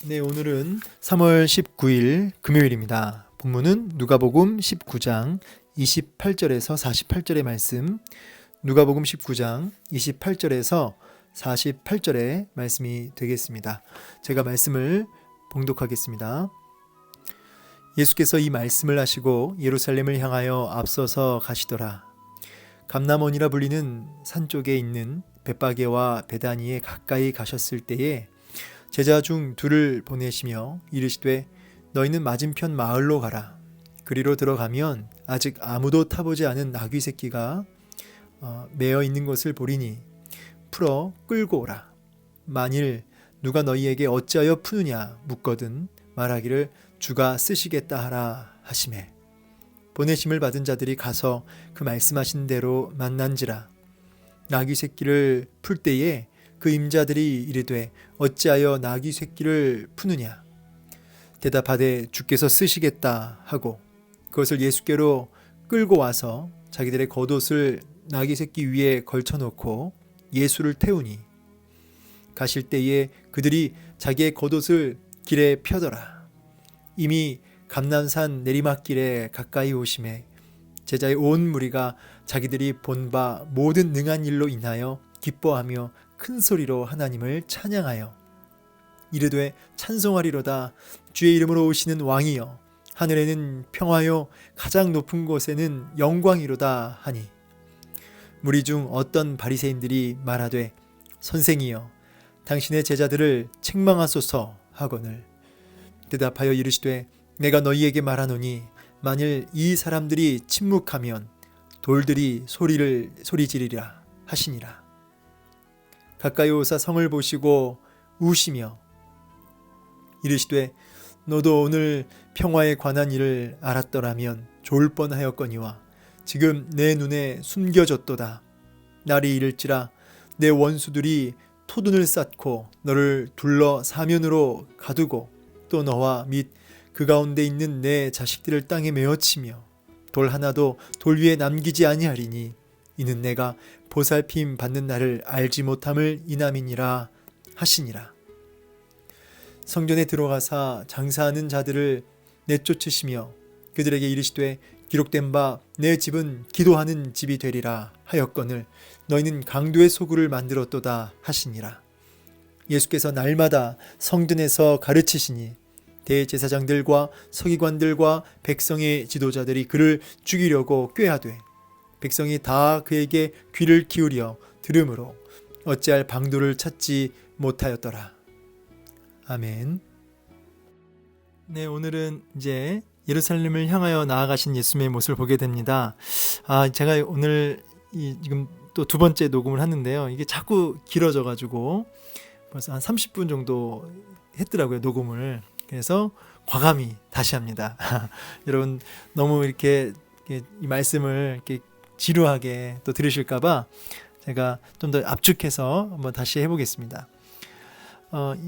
네, 오늘은 3월 19일 금요일입니다. 본문은 누가복음 19장 28절에서 48절의 말씀, 누가복음 19장 28절에서 48절의 말씀이 되겠습니다. 제가 말씀을 봉독하겠습니다. 예수께서 이 말씀을 하시고 예루살렘을 향하여 앞서서 가시더라. 감람원이라 불리는 산 쪽에 있는 벳바게와 베다니에 가까이 가셨을 때에 제자 중 둘을 보내시며 이르시되 너희는 맞은편 마을로 가라. 그리로 들어가면 아직 아무도 타보지 않은 나귀 새끼가 매어 있는 것을 보리니 풀어 끌고 오라. 만일 누가 너희에게 어찌하여 푸느냐 묻거든 말하기를 주가 쓰시겠다 하라 하시매 보내심을 받은 자들이 가서 그 말씀하신 대로 만난지라. 나귀 새끼를 풀 때에 그 임자들이 이르되 어찌하여 나귀 새끼를 푸느냐 대답하되 주께서 쓰시겠다 하고 그것을 예수께로 끌고 와서 자기들의 겉옷을 나귀 새끼 위에 걸쳐놓고 예수를 태우니 가실 때에 그들이 자기의 겉옷을 길에 펴더라. 이미 감람산 내리막길에 가까이 오심에 제자의 온 무리가 자기들이 본 바 모든 능한 일로 인하여 기뻐하며 큰 소리로 하나님을 찬양하여 이르되 찬송하리로다. 주의 이름으로 오시는 왕이여 하늘에는 평화요 가장 높은 곳에는 영광이로다 하니 무리 중 어떤 바리새인들이 말하되 선생이여 당신의 제자들을 책망하소서 하거늘 대답하여 이르시되 내가 너희에게 말하노니 만일 이 사람들이 침묵하면 돌들이 소리 지르리라 하시니라. 가까이 오사 성을 보시고 우시며 이르시되 너도 오늘 평화에 관한 일을 알았더라면 좋을 뻔하였거니와 지금 내 눈에 숨겨졌도다. 날이 이를지라 내 원수들이 토둔을 쌓고 너를 둘러 사면으로 가두고 또 너와 및 그 가운데 있는 내 자식들을 땅에 메어치며 돌 하나도 돌 위에 남기지 아니하리니 이는 내가 보살핌 받는 날을 알지 못함을 인함이니라 하시니라. 성전에 들어가사 장사하는 자들을 내쫓으시며 그들에게 이르시되 기록된 바 내 집은 기도하는 집이 되리라 하였거늘 너희는 강도의 소굴을 만들었도다 하시니라. 예수께서 날마다 성전에서 가르치시니 대제사장들과 서기관들과 백성의 지도자들이 그를 죽이려고 꾀하되 백성이 다 그에게 귀를 기울여 들으므로 어찌할 방도를 찾지 못하였더라. 아멘. 네, 오늘은 이제 예루살렘을 향하여 나아가신 예수님의 모습을 보게 됩니다. 제가 오늘 지금 또 두 번째 녹음을 하는데요. 이게 자꾸 길어져가지고 벌써 한 30분 정도 했더라고요, 녹음을. 그래서 과감히 다시 합니다. 여러분 너무 이렇게 이 말씀을 이렇게 지루하게 또 들으실까봐 제가 좀 더 압축해서 한번 다시 해보겠습니다.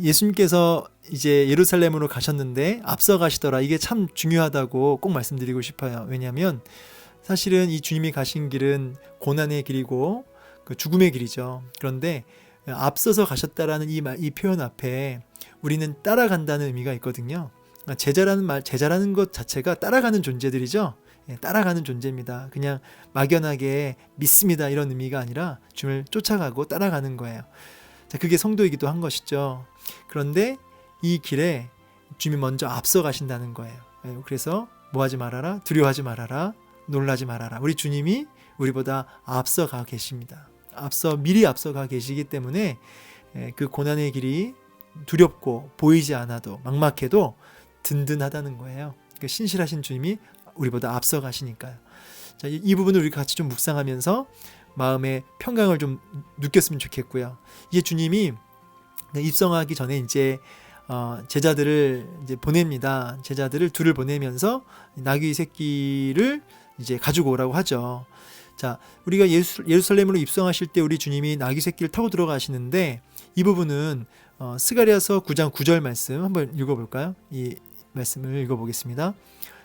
예수님께서 이제 예루살렘으로 가셨는데 앞서 가시더라. 이게 참 중요하다고 꼭 말씀드리고 싶어요. 왜냐하면 사실은 이 주님이 가신 길은 고난의 길이고 그 죽음의 길이죠. 그런데 앞서서 가셨다라는 이 표현 앞에 우리는 따라간다는 의미가 있거든요. 제자라는 것 자체가 따라가는 존재들이죠. 따라가는 존재입니다. 그냥 막연하게 믿습니다 이런 의미가 아니라 주님을 쫓아가고 따라가는 거예요. 그게 성도이기도 한 것이죠. 그런데 이 길에 주님이 먼저 앞서 가신다는 거예요. 그래서 뭐하지 말아라, 두려워하지 말아라, 놀라지 말아라. 우리 주님이 우리보다 앞서가 계십니다. 미리 앞서가 계시기 때문에 그 고난의 길이 두렵고 보이지 않아도 막막해도 든든하다는 거예요. 그 신실하신 주님이 우리보다 앞서 가시니까요. 자, 이 부분을 우리 같이 좀 묵상하면서 마음의 평강을 좀 느꼈으면 좋겠고요. 이제 주님이 입성하기 전에 이제 제자들을 이제 보냅니다. 제자들을 둘을 보내면서 나귀 새끼를 이제 가지고 오라고 하죠. 자, 우리가 예루살렘으로 입성하실 때 우리 주님이 나귀 새끼를 타고 들어가시는데 이 부분은 스가랴서 9장 9절 말씀 한번 읽어볼까요? 이 말씀을 읽어보겠습니다.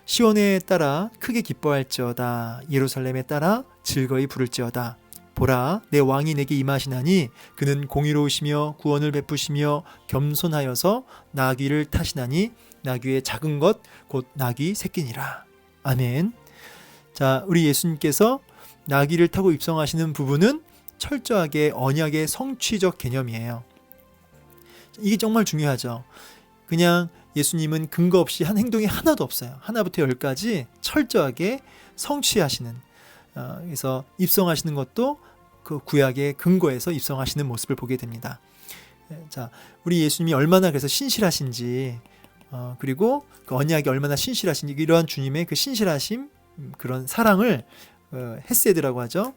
시온에 따라 크게 기뻐할지어다. 예루살렘에 따라 즐거이 부를지어다. 보라, 내 왕이 내게 임하시나니 그는 공의로우시며 구원을 베푸시며 겸손하여서 나귀를 타시나니 나귀의 작은 것 곧 나귀 새끼니라. 아멘. 자, 우리 예수님께서 나귀를 타고 입성하시는 부분은 철저하게 언약의 성취적 개념이에요. 이게 정말 중요하죠. 그냥 예수님은 근거 없이 한 행동이 하나도 없어요. 하나부터 열까지 철저하게 성취하시는, 그래서 입성하시는 것도 그 구약의 근거에서 입성하시는 모습을 보게 됩니다. 자, 우리 예수님이 얼마나 그래서 신실하신지, 그리고 그 언약이 얼마나 신실하신지, 이러한 주님의 그 신실하심, 그런 사랑을 헤세드라고 하죠.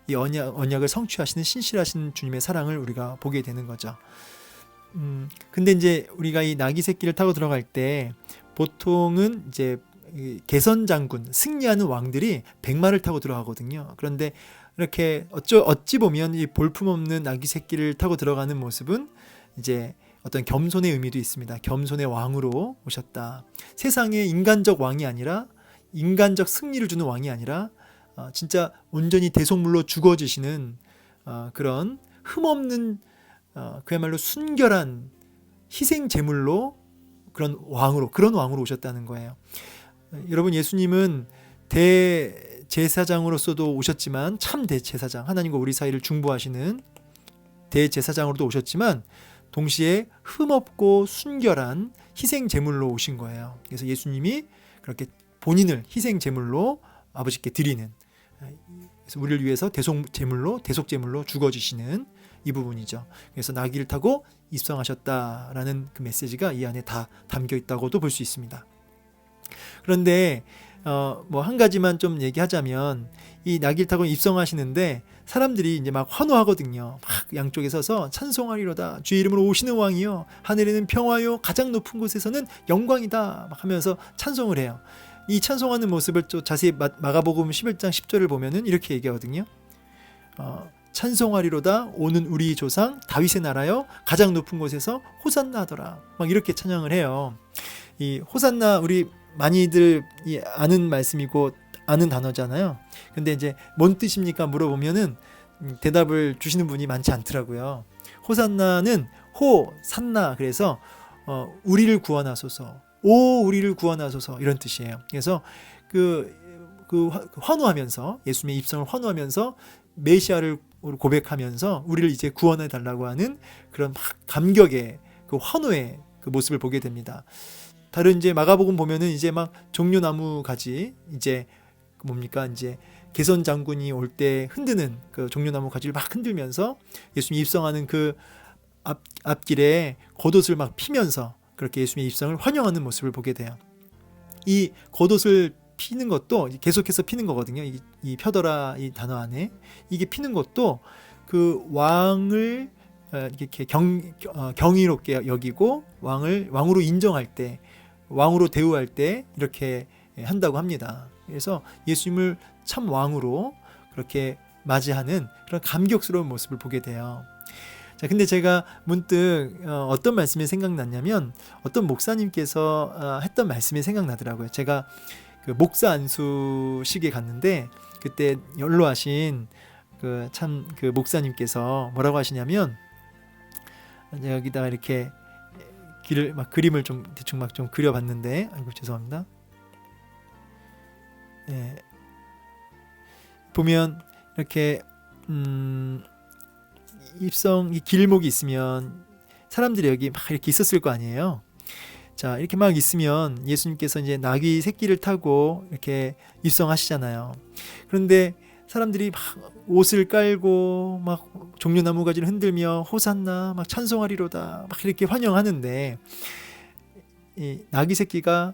이 언약을 성취하시는 신실하신 주님의 사랑을 우리가 보게 되는 거죠. 근데 이제 우리가 이 나귀 새끼를 타고 들어갈 때 보통은 이제 개선 장군, 승리하는 왕들이 백마를 타고 들어가거든요. 그런데 이렇게 어찌 보면 이 볼품없는 나귀 새끼를 타고 들어가는 모습은 이제 어떤 겸손의 의미도 있습니다. 겸손의 왕으로 오셨다. 세상의 인간적 왕이 아니라, 인간적 승리를 주는 왕이 아니라 진짜 온전히 대속물로 죽어지시는 그런 흠없는, 그야말로 순결한 희생 제물로 그런 왕으로 오셨다는 거예요. 여러분, 예수님은 대제사장으로서도 오셨지만, 참 대제사장, 하나님과 우리 사이를 중보하시는 대제사장으로도 오셨지만 동시에 흠없고 순결한 희생 제물로 오신 거예요. 그래서 예수님이 그렇게 본인을 희생 제물로 아버지께 드리는, 그래서 우리를 위해서 대속 제물로 죽어주시는 이 부분이죠. 그래서 나귀를 타고 입성하셨다라는 그 메시지가 이 안에 다 담겨 있다고도 볼 수 있습니다. 그런데 뭐 한 가지만 좀 얘기하자면, 이 나귀를 타고 입성하시는데 사람들이 이제 막 환호하거든요. 막 양쪽에 서서 찬송하리로다, 주의 이름으로 오시는 왕이요, 하늘에는 평화요, 가장 높은 곳에서는 영광이다 막 하면서 찬송을 해요. 이 찬송하는 모습을 또 자세히 마가복음 11장 10절을 보면은 이렇게 얘기하거든요. 찬송하리로다, 오는 우리 조상 다윗의 나라여, 가장 높은 곳에서 호산나 하더라, 막 이렇게 찬양을 해요. 이 호산나, 우리 많이들 아는 말씀이고 아는 단어잖아요. 근데 이제 뭔 뜻입니까 물어보면은 대답을 주시는 분이 많지 않더라고요. 호산나는 호산나, 그래서 우리를 구원하소서, 오 우리를 구원하소서, 이런 뜻이에요. 그래서 그 환호하면서, 예수님의 입성을 환호하면서 메시아를 고백하면서 우리를 이제 구원해 달라고 하는 그런 막 감격의 그 환호의 그 모습을 보게 됩니다. 다른 이제 마가복음 보면은 이제 막 종려나무 가지, 이제 뭡니까, 이제 개선 장군이 올 때 흔드는 그 종려나무 가지를 막 흔들면서 예수님이 입성하는 그 앞길에 겉옷을 막 피면서 그렇게 예수님의 입성을 환영하는 모습을 보게 돼요. 이 겉옷을 피는 것도 계속해서 피는 거거든요. 이 펴더라, 이 단어 안에 이게 피는 것도 그 왕을 이렇게 경이롭게 여기고 왕으로 인정할 때, 왕으로 대우할 때 이렇게 한다고 합니다. 그래서 예수님을 참 왕으로 그렇게 맞이하는 그런 감격스러운 모습을 보게 돼요. 자, 근데 제가 문득 어떤 말씀이 생각났냐면, 어떤 목사님께서 했던 말씀이 생각나더라고요. 제가 그 목사 안수식에 갔는데 그때 연로하신 그 목사님께서 뭐라고 하시냐면, 여기다가 이렇게 그림을 좀 대충 막 좀 그려봤는데, 아이고 죄송합니다. 네. 보면 이렇게 이 길목이 있으면 사람들이 여기 막 이렇게 있었을 거 아니에요. 자, 이렇게 막 있으면 예수님께서 이제 나귀 새끼를 타고 이렇게 입성하시잖아요. 그런데 사람들이 막 옷을 깔고 막 종려나무 가지를 흔들며 호산나 막 찬송하리로다 막 이렇게 환영하는데, 이 나귀 새끼가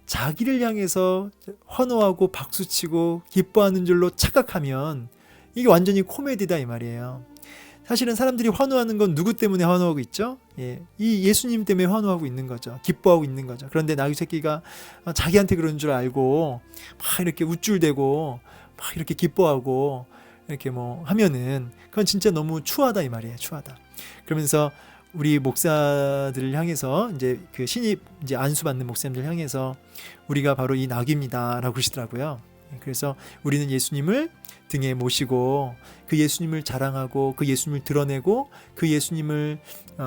자기를 향해서 환호하고 박수치고 기뻐하는 줄로 착각하면 이게 완전히 코미디다 이 말이에요. 사실은 사람들이 환호하는 건 누구 때문에 환호하고 있죠? 이 예수님 때문에 환호하고 있는 거죠. 기뻐하고 있는 거죠. 그런데 나귀 새끼가 자기한테 그런 줄 알고 막 이렇게 우쭐대고 막 이렇게 기뻐하고 이렇게 뭐 하면은 그건 진짜 너무 추하다 이 말이에요. 추하다. 그러면서 우리 목사들을 향해서, 이제 그 신입 이제 안수받는 목사님들 향해서 우리가 바로 이 나귀입니다라고 하시더라고요. 그래서 우리는 예수님을 등에 모시고 그 예수님을 자랑하고 그 예수님을 드러내고 그 예수님을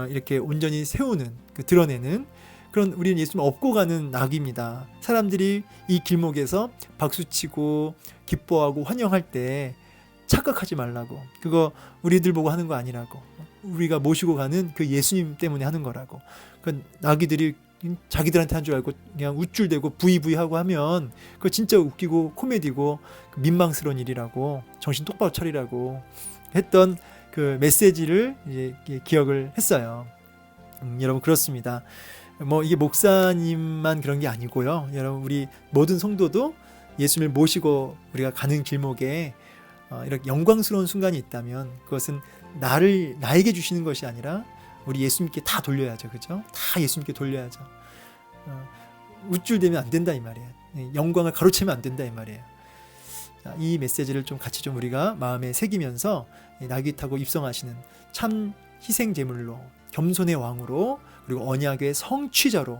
이렇게 온전히 세우는, 드러내는 그런, 우리는 예수님을 업고 가는 낙입니다. 사람들이 이 길목에서 박수치고 기뻐하고 환영할 때 착각하지 말라고. 그거 우리들 보고 하는 거 아니라고. 우리가 모시고 가는 그 예수님 때문에 하는 거라고. 그 나귀들이 자기들한테 한 줄 알고 그냥 우쭐대고 부이부이하고 하면 그거 진짜 웃기고 코미디고 민망스러운 일이라고, 정신 똑바로 차리라고 했던 그 메시지를 이제 기억을 했어요. 여러분, 그렇습니다. 뭐 이게 목사님만 그런 게 아니고요. 여러분, 우리 모든 성도도 예수님을 모시고 우리가 가는 길목에 이렇게 영광스러운 순간이 있다면 그것은 나에게 주시는 것이 아니라 우리 예수님께 다 돌려야죠. 그죠? 다 예수님께 돌려야죠. 우쭐대면 안 된다 이 말이에요. 영광을 가로채면 안 된다 이 말이에요. 자, 이 메시지를 좀 같이 좀 우리가 마음에 새기면서 나귀 타고 입성하시는 참 희생제물로, 겸손의 왕으로, 그리고 언약의 성취자로,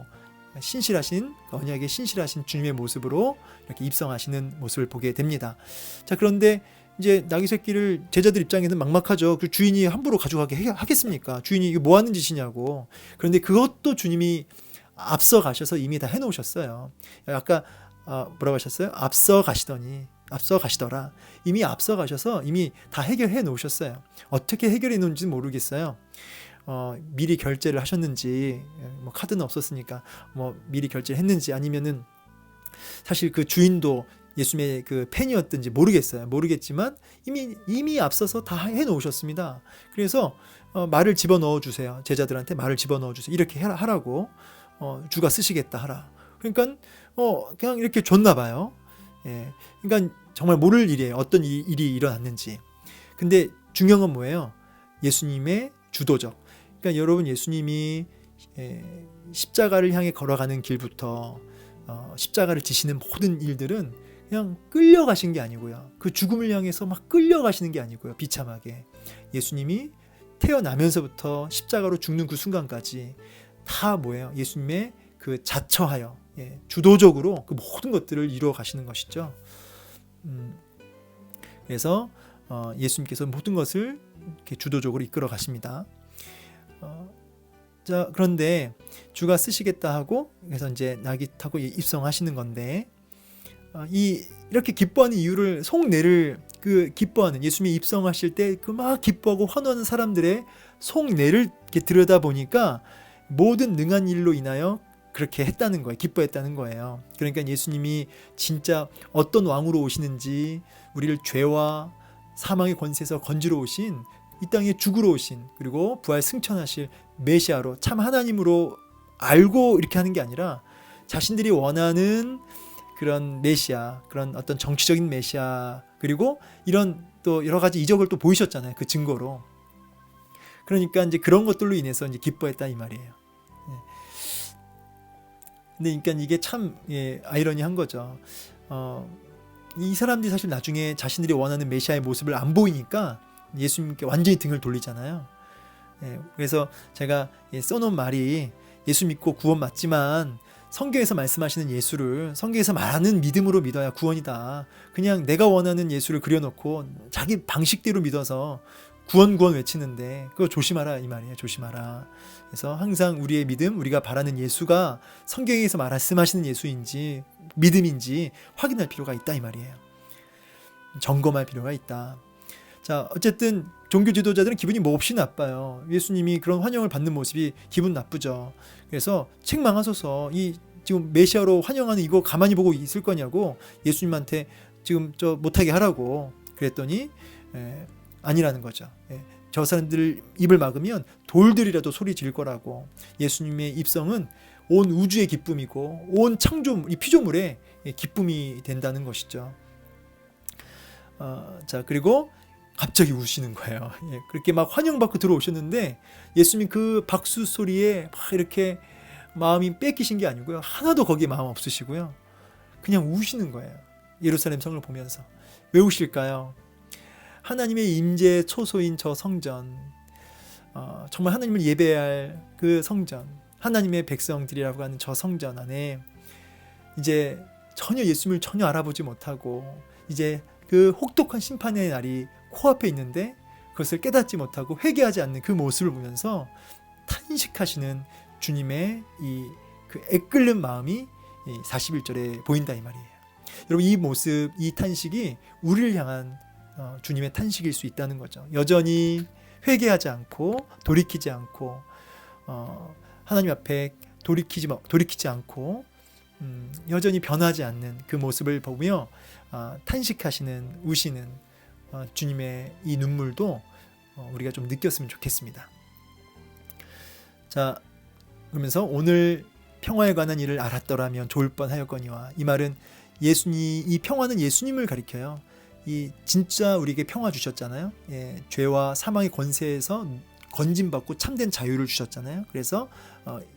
신실하신, 언약의 신실하신 주님의 모습으로 이렇게 입성하시는 모습을 보게 됩니다. 자, 그런데 이제 나귀 새끼를 제자들 입장에서는 막막하죠. 그 주인이 함부로 가져가게 하겠습니까? 주인이 이게 뭐 하는 짓이냐고. 그런데 그것도 주님이 앞서 가셔서 이미 다 해놓으셨어요. 아까 뭐라고 하셨어요? 앞서 가시더라. 이미 앞서 가셔서 이미 다 해결해 놓으셨어요. 어떻게 해결해 놓은지 모르겠어요. 미리 결제를 하셨는지, 뭐 카드는 없었으니까 뭐 미리 결제를 했는지, 아니면은 사실 그 주인도 예수님의 그 팬이었든지 모르겠지만 이미 앞서서 다 해놓으셨습니다. 그래서 말을 집어넣어 주세요. 제자들한테 말을 집어넣어 주세요. 이렇게 하라고, 주가 쓰시겠다 하라. 그러니까 그냥 이렇게 줬나 봐요. 예, 그러니까 정말 모를 일이에요. 어떤 일이 일어났는지. 근데 중요한 건 뭐예요? 예수님의 주도적. 그러니까 여러분, 예수님이 십자가를 향해 걸어가는 길부터 십자가를 지시는 모든 일들은 그냥 끌려가신 게 아니고요. 그 죽음을 향해서 막 끌려가시는 게 아니고요. 비참하게. 예수님이 태어나면서부터 십자가로 죽는 그 순간까지 다 뭐예요? 예수님의 그 자처하여, 주도적으로 그 모든 것들을 이루어 가시는 것이죠. 그래서 예수님께서 모든 것을 이렇게 주도적으로 이끌어 가십니다. 자, 그런데 주가 쓰시겠다 하고, 그래서 이제 나귀 타고 입성하시는 건데, 이렇게 기뻐하는 이유를, 속내를, 그 기뻐하는, 예수님이 입성하실 때 그 막 기뻐하고 환호하는 사람들의 속내를 이렇게 들여다 보니까 모든 능한 일로 인하여 그렇게 했다는 거예요. 기뻐했다는 거예요. 그러니까 예수님이 진짜 어떤 왕으로 오시는지, 우리를 죄와 사망의 권세에서 건지러 오신, 이 땅에 죽으러 오신, 그리고 부활 승천하실 메시아로, 참 하나님으로 알고 이렇게 하는 게 아니라 자신들이 원하는 그런 메시아, 그런 어떤 정치적인 메시아, 그리고 이런 또 여러 가지 이적을 또 보이셨잖아요. 그 증거로. 그러니까 이제 그런 것들로 인해서 이제 기뻐했다 이 말이에요. 근데 그러니까 이게 참 아이러니한 거죠. 이 사람들이 사실 나중에 자신들이 원하는 메시아의 모습을 안 보이니까 예수님께 완전히 등을 돌리잖아요. 그래서 제가 써놓은 말이, 예수 믿고 구원 맞지만 성경에서 말씀하시는 예수를 성경에서 말하는 믿음으로 믿어야 구원이다. 그냥 내가 원하는 예수를 그려놓고 자기 방식대로 믿어서 구원 외치는데 그거 조심하라 이 말이에요. 조심하라. 그래서 항상 우리의 믿음, 우리가 바라는 예수가 성경에서 말씀하시는 예수인지 믿음인지 확인할 필요가 있다 이 말이에요. 점검할 필요가 있다. 자, 어쨌든 종교 지도자들은 기분이 몹시 나빠요. 예수님이 그런 환영을 받는 모습이 기분 나쁘죠. 그래서 책 망하소서, 이 지금 메시아로 환영하는 이거 가만히 보고 있을 거냐고 예수님한테 지금 못하게 하라고 그랬더니 아니라는 거죠. 저 사람들 입을 막으면 돌들이라도 소리 지를 거라고. 예수님의 입성은 온 우주의 기쁨이고 온 창조물, 이 피조물의 기쁨이 된다는 것이죠. 자, 그리고 갑자기 우시는 거예요. 그렇게 막 환영받고 들어오셨는데 예수님 그 박수 소리에 막 이렇게 마음이 뺏기신 게 아니고요. 하나도 거기에 마음 없으시고요. 그냥 우시는 거예요. 예루살렘 성을 보면서. 왜 우실까요? 하나님의 임재 초소인 저 성전, 정말 하나님을 예배할 그 성전, 하나님의 백성들이라고 하는 저 성전 안에 이제 전혀 예수님을 전혀 알아보지 못하고 이제 그 혹독한 심판의 날이 코앞에 있는데 그것을 깨닫지 못하고 회개하지 않는 그 모습을 보면서 탄식하시는 주님의 이 그 애끓는 마음이 41절에 보인다 이 말이에요. 여러분, 이 모습, 이 탄식이 우리를 향한 주님의 탄식일 수 있다는 거죠. 여전히 회개하지 않고 돌이키지 않고 하나님 앞에 돌이키지 않고 여전히 변하지 않는 그 모습을 보며 탄식하시는, 우시는 주님의 이 눈물도 우리가 좀 느꼈으면 좋겠습니다. 자, 그러면서 오늘 평화에 관한 일을 알았더라면 좋을 뻔하였거니와, 이 말은 이 평화는 예수님을 가리켜요. 이 진짜 우리에게 평화 주셨잖아요. 예, 죄와 사망의 권세에서 건진받고 참된 자유를 주셨잖아요. 그래서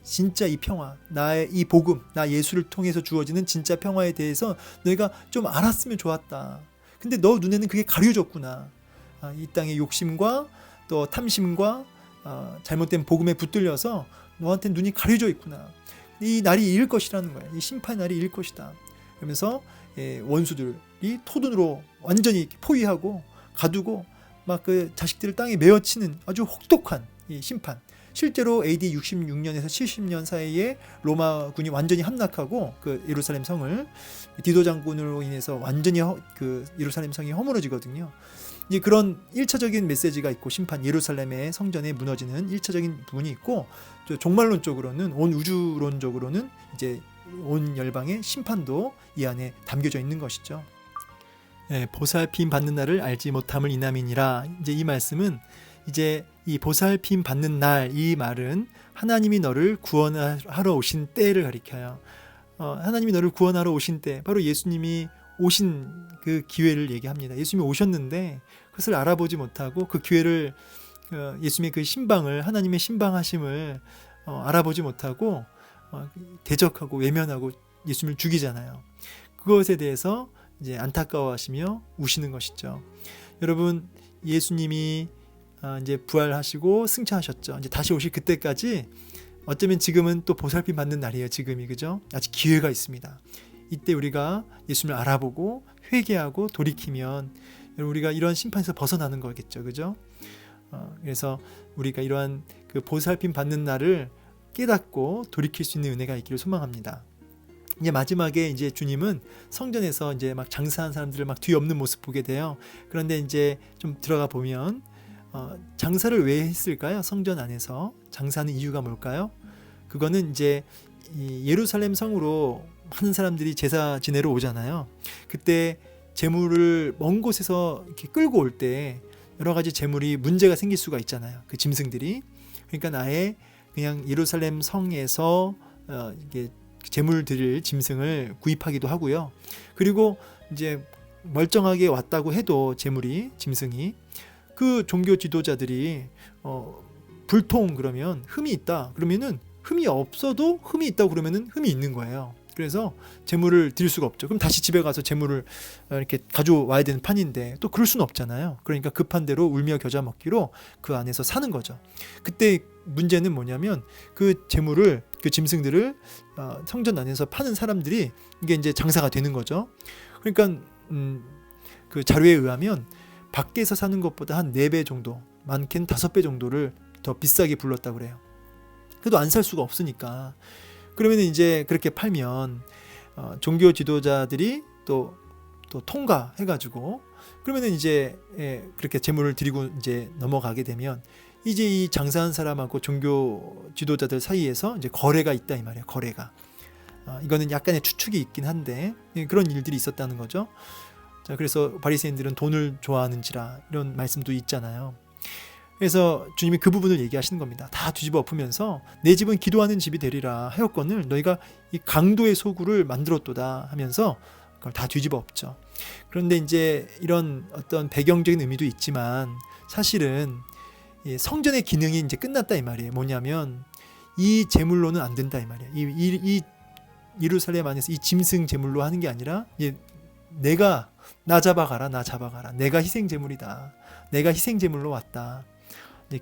진짜 이 평화, 나의 이 복음, 나 예수를 통해서 주어지는 진짜 평화에 대해서 너희가 좀 알았으면 좋았다. 근데 너 눈에는 그게 가려졌구나. 이 땅의 욕심과 또 탐심과 잘못된 복음에 붙들려서 너한테 눈이 가려져 있구나. 이 날이 일 것이라는 거야. 이 심판 날이 일 것이다. 그러면서 원수들이 토둔으로 완전히 포위하고 가두고 막 그 자식들을 땅에 메어치는 아주 혹독한 이 심판. 실제로 AD 66년에서 70년 사이에 로마군이 완전히 함락하고 그 예루살렘 성을 디도 장군으로 인해서 완전히 그 예루살렘 성이 허물어지거든요. 이제 그런 1차적인 메시지가 있고, 심판, 예루살렘의 성전에 무너지는 1차적인 부분이 있고, 종말론적으로는, 온 우주론적으로는 이제 온 열방의 심판도 이 안에 담겨져 있는 것이죠. 네, 보살핌 받는 날을 알지 못함을 이남이니라. 이제 이 말씀은 이제 이 보살핌 받는 날, 이 말은 하나님이 너를 구원하러 오신 때를 가리켜요. 하나님이 너를 구원하러 오신 때, 바로 예수님이 오신 그 기회를 얘기합니다. 예수님이 오셨는데 그것을 알아보지 못하고 그 기회를, 예수님의 그 신방을, 하나님의 신방하심을 알아보지 못하고 대적하고 외면하고 예수님을 죽이잖아요. 그것에 대해서 이제 안타까워하시며 우시는 것이죠. 여러분, 예수님이 이제 부활하시고 승천하셨죠. 이제 다시 오실 그때까지 어쩌면 지금은 또 보살핌 받는 날이에요. 지금이, 그죠? 아직 기회가 있습니다. 이때 우리가 예수님을 알아보고 회개하고 돌이키면 우리가 이런 심판에서 벗어나는 거겠죠, 그죠? 그래서 우리가 이러한 그 보살핌 받는 날을 깨닫고 돌이킬 수 있는 은혜가 있기를 소망합니다. 이제 마지막에 이제 주님은 성전에서 이제 막 장사한 사람들을 막 뒤엎는 모습 보게 돼요. 그런데 이제 좀 들어가 보면 장사를 왜 했을까요? 성전 안에서 장사하는 이유가 뭘까요? 그거는 이제 이 예루살렘 성으로 많은 사람들이 제사 지내러 오잖아요. 그때 재물을 먼 곳에서 이렇게 끌고 올 때 여러 가지 재물이 문제가 생길 수가 있잖아요. 그 짐승들이. 그러니까 아예 그냥 예루살렘 성에서 이게 재물 드릴 짐승을 구입하기도 하고요. 그리고 이제 멀쩡하게 왔다고 해도 재물이, 짐승이, 그 종교 지도자들이 불통 그러면 흠이 있다 그러면은 흠이 없어도 흠이 있다고 그러면은 흠이 있는 거예요. 그래서 재물을 드릴 수가 없죠. 그럼 다시 집에 가서 재물을 이렇게 가져와야 되는 판인데 또 그럴 수는 없잖아요. 그러니까 급한 대로 울며 겨자 먹기로 그 안에서 사는 거죠. 그때 문제는 뭐냐면 그 재물을, 그 짐승들을 성전 안에서 파는 사람들이 이게 이제 장사가 되는 거죠. 그러니까 그 자료에 의하면 밖에서 사는 것보다 한 4배 정도, 많게는 5배 정도를 더 비싸게 불렀다고 그래요. 그래도 안 살 수가 없으니까. 그러면 이제 그렇게 팔면 종교 지도자들이 또 통과해가지고, 그러면은 이제 그렇게 재물을 드리고 이제 넘어가게 되면 이제 이 장사한 사람하고 종교 지도자들 사이에서 이제 거래가 있다 이 말이에요. 거래가. 이거는 약간의 추측이 있긴 한데 그런 일들이 있었다는 거죠. 자, 그래서 바리새인들은 돈을 좋아하는지라, 이런 말씀도 있잖아요. 그래서 주님이 그 부분을 얘기하시는 겁니다. 다 뒤집어 엎으면서 내 집은 기도하는 집이 되리라 하였거늘 너희가 이 강도의 소굴을 만들었도다 하면서 그걸 다 뒤집어 엎죠. 그런데 이제 이런 어떤 배경적인 의미도 있지만 사실은 성전의 기능이 이제 끝났다 이 말이에요. 뭐냐면 이 제물로는 안 된다 이 말이에요. 이 예루살렘 안에서 이 짐승 제물로 하는 게 아니라 내가 나 잡아가라. 내가 희생 제물이다. 내가 희생 제물로 왔다.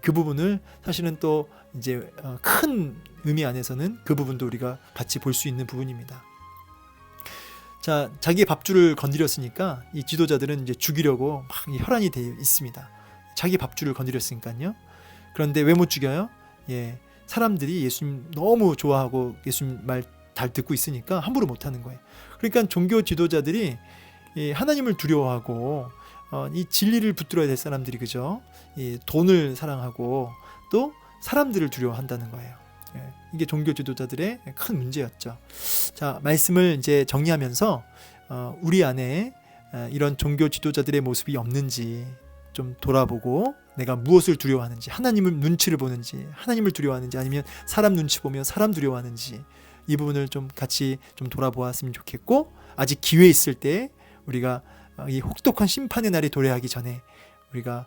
그 부분을 사실은 또 이제 큰 의미 안에서는 그 부분도 우리가 같이 볼 수 있는 부분입니다. 자, 자기의 밥줄을 건드렸으니까 이 지도자들은 이제 죽이려고 막 혈안이 되어 있습니다. 자기 밥줄을 건드렸으니까요. 그런데 왜 못 죽여요? 예, 사람들이 예수님 너무 좋아하고 예수님 말 잘 듣고 있으니까 함부로 못 하는 거예요. 그러니까 종교 지도자들이 이 하나님을 두려워하고 이 진리를 붙들어야 될 사람들이, 그죠? 이 돈을 사랑하고 또 사람들을 두려워한다는 거예요. 예, 이게 종교 지도자들의 큰 문제였죠. 자, 말씀을 이제 정리하면서 우리 안에 이런 종교 지도자들의 모습이 없는지 좀 돌아보고, 내가 무엇을 두려워하는지, 하나님을 눈치를 보는지, 하나님을 두려워하는지, 아니면 사람 눈치 보며 사람 두려워하는지, 이 부분을 좀 같이 좀 돌아보았으면 좋겠고, 아직 기회 있을 때 우리가 이 혹독한 심판의 날이 도래하기 전에 우리가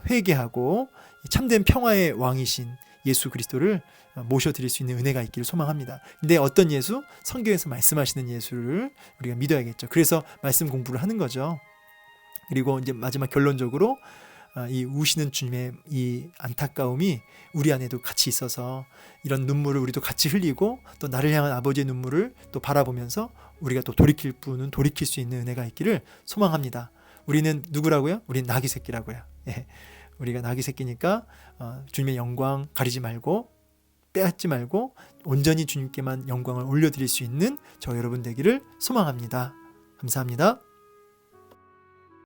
회개하고 참된 평화의 왕이신 예수 그리스도를 모셔드릴 수 있는 은혜가 있기를 소망합니다. 근데 어떤 예수? 성경에서 말씀하시는 예수를 우리가 믿어야겠죠. 그래서 말씀 공부를 하는 거죠. 그리고 이제 마지막 결론적으로 이 우시는 주님의 이 안타까움이 우리 안에도 같이 있어서 이런 눈물을 우리도 같이 흘리고, 또 나를 향한 아버지의 눈물을 또 바라보면서 우리가 또 돌이킬 분은 돌이킬 수 있는 은혜가 있기를 소망합니다. 우리는 누구라고요? 우리는 나귀 새끼라고요. 예. 우리가 나귀 새끼니까 주님의 영광 가리지 말고, 빼앗지 말고 온전히 주님께만 영광을 올려드릴 수 있는 저 여러분 되기를 소망합니다. 감사합니다.